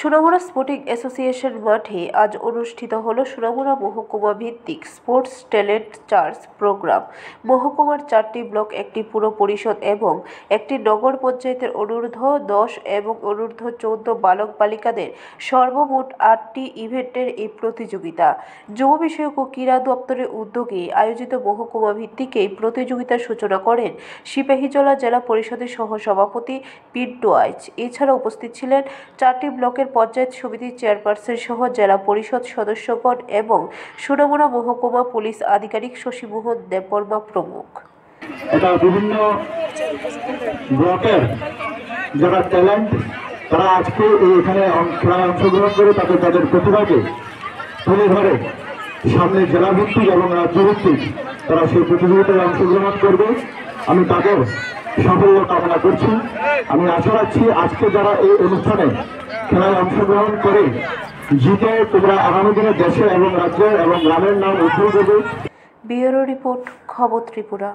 Sonamura sporting association মাঠে আজ অনুষ্ঠিত হলো সোনামুড়া মহকুমা ভিত্তিক স্পোর্টস ট্যালেন্ট সার্চ প্রোগ্রাম। মহকুমার 4টি ব্লক, একটি পুর পরিষদ এবং একটি নগর পঞ্চায়েতের অনূর্ধ্ব 10 এবং অনূর্ধ্ব 14 বালক বালিকাদের সর্বমোট 8টি ইভেন্টের এই প্রতিযোগিতা যুব বিষয়ক ও ক্রীড়া দপ্তরের উদ্যোগে আয়োজিত মহকুমা ভিত্তিক এই প্রতিযোগিতার সূচনা করেন সিপাহীজলা জেলা পরিষদের সহসভাপতি পিন্টু আইচ। এছাড়া উপস্থিত ছিলেন 4টি ব্লকের পঞ্চায়েত সমিতির চেয়ারপারসন সহ জেলা পরিষদ সদস্যগণ এবং সোনামুড়া মহকুমা পুলিশ আধিকারিক শশীমোহন দেববর্মা প্রমুখ। এটা বিভিন্ন ব্লকের যারা ট্যালেন্ট তারা আজকে এখানে খেলায় অংশগ্রহণ করে তাদের প্রতিভাকে তুলে ধরে সামনে জেলা ভিত্তিক এবং রাজ্য ভিত্তিক তারা সেই প্রতিযোগিতায় অংশগ্রহণ করবে। আমি তাদের সাফল্য কামনা করছি। আমি আশা রাখছি আজকে যারা এই অনুষ্ঠানে খেলায় অংশগ্রহণ করে জিতে তোমরা আগামী দিনে দেশে এবং রাজ্যের এবং গ্রামের নাম উজ্জ্বল করবে। ব্যুরো রিপোর্ট, খবর ত্রিপুরা।